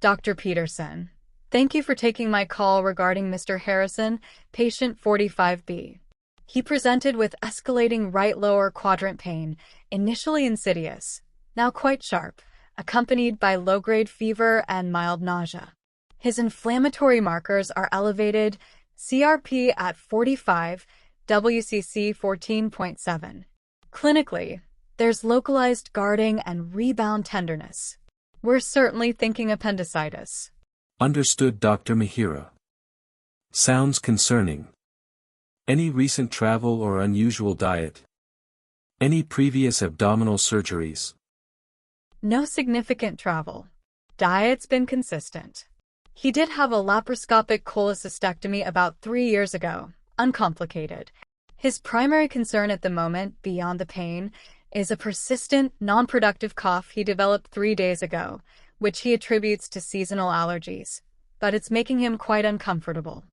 Dr. Peterson, thank you for taking my call regarding Mr. Harrison, patient 45B. He presented with escalating right lower quadrant pain, initially insidious, now quite sharp, accompanied by low-grade fever and mild nausea. His inflammatory markers are elevated, CRP at 45, WCC 14.7. Clinically, there's localized guarding and rebound tenderness. We're certainly thinking appendicitis. Understood, Dr. Mihira. Sounds concerning. Any recent travel or unusual diet? Any previous abdominal surgeries? No significant travel. Diet's been consistent. He did have a laparoscopic cholecystectomy about 3 years ago, uncomplicated. His primary concern at the moment, beyond the pain, is a persistent, non-productive cough he developed 3 days ago, which he attributes to seasonal allergies, but it's making him quite uncomfortable.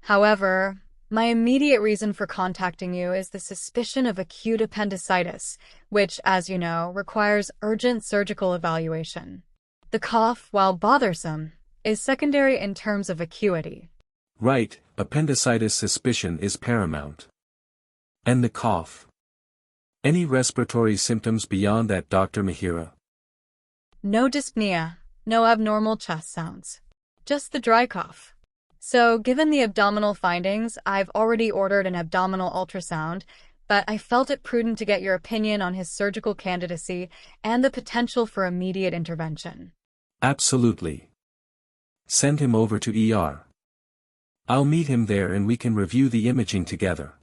However, my immediate reason for contacting you is the suspicion of acute appendicitis, which, as you know, requires urgent surgical evaluation. The cough, while bothersome, is secondary in terms of acuity. Right, appendicitis suspicion is paramount. And the cough. Any respiratory symptoms beyond that, Dr. Mihira? No dyspnea, no abnormal chest sounds. Just the dry cough. So, given the abdominal findings, I've already ordered an abdominal ultrasound, but I felt it prudent to get your opinion on his surgical candidacy and the potential for immediate intervention. Absolutely. Send him over to ER. I'll meet him there and we can review the imaging together.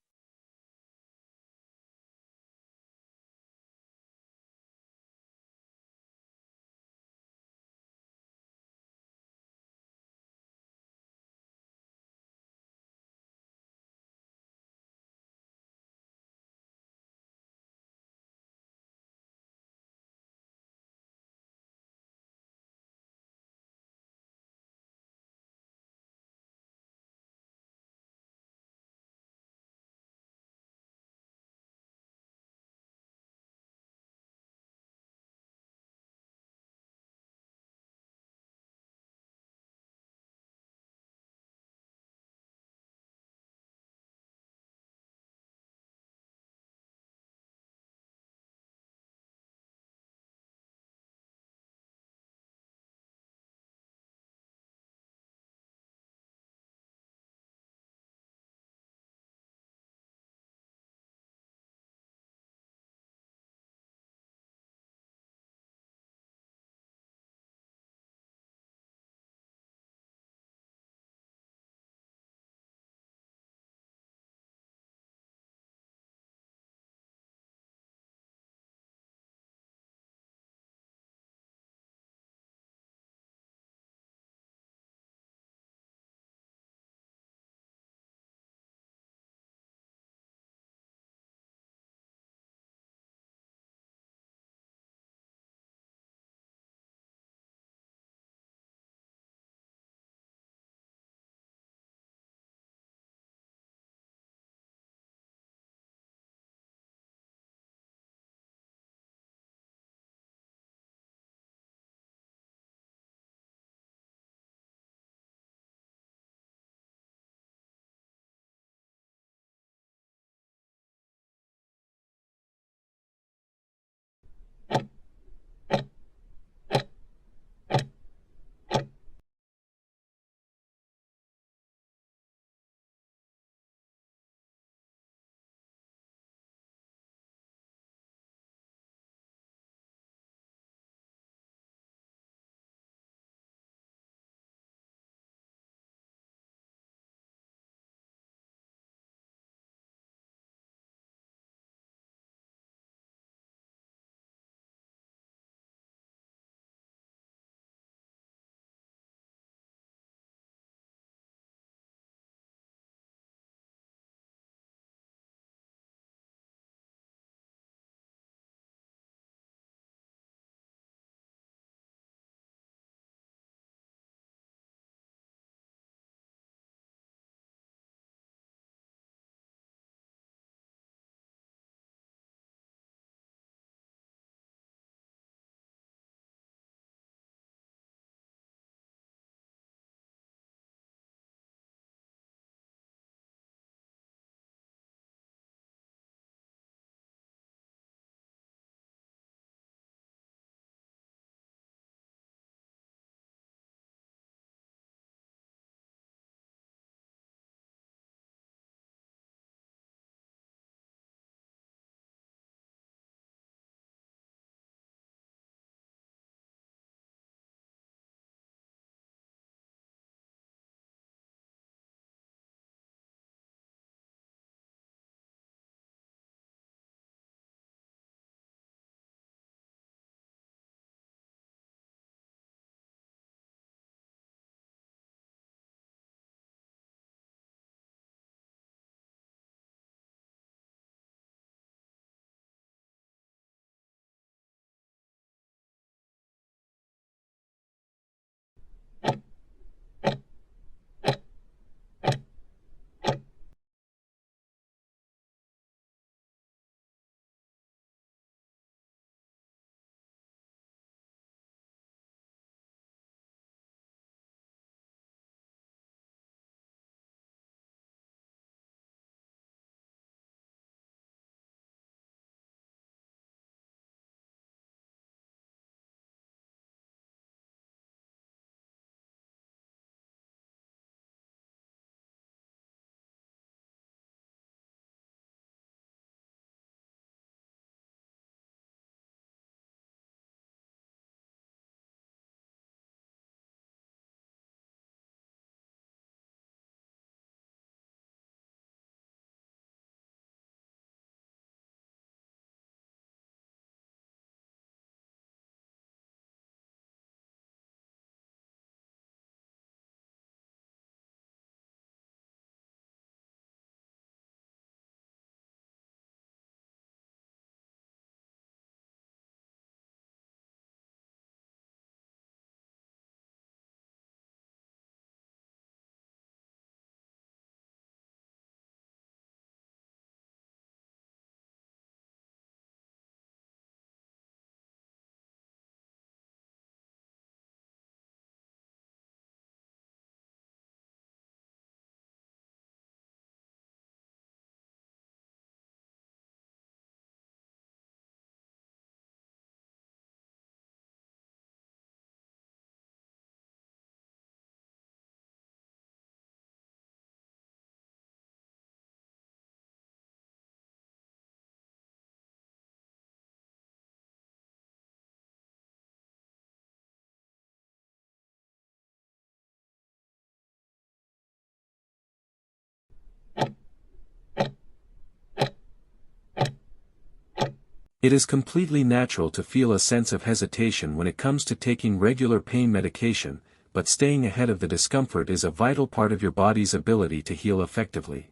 It is completely natural to feel a sense of hesitation when it comes to taking regular pain medication, but staying ahead of the discomfort is a vital part of your body's ability to heal effectively.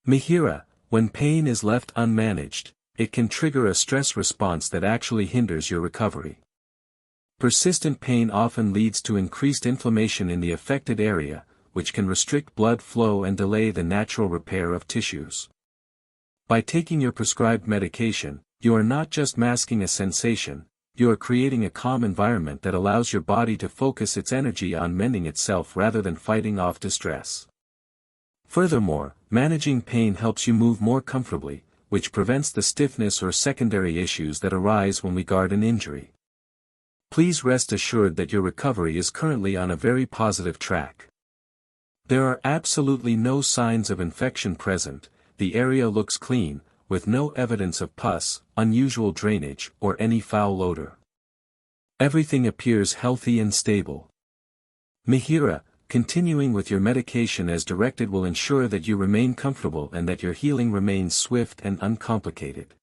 MIHIRA, when pain is left unmanaged, it can trigger a stress response that actually hinders your recovery. Persistent pain often leads to increased inflammation in the affected area, which can restrict blood flow and delay the natural repair of tissues. By taking your prescribed medication, you are not just masking a sensation, you are creating a calm environment that allows your body to focus its energy on mending itself rather than fighting off distress. Furthermore, managing pain helps you move more comfortably, which prevents the stiffness or secondary issues that arise when we guard an injury. Please rest assured that your recovery is currently on a very positive track. There are absolutely no signs of infection present, the area looks clean, with no evidence of pus, unusual drainage, or any foul odor. Everything appears healthy and stable. MIHIRA, continuing with your medication as directed will ensure that you remain comfortable and that your healing remains swift and uncomplicated.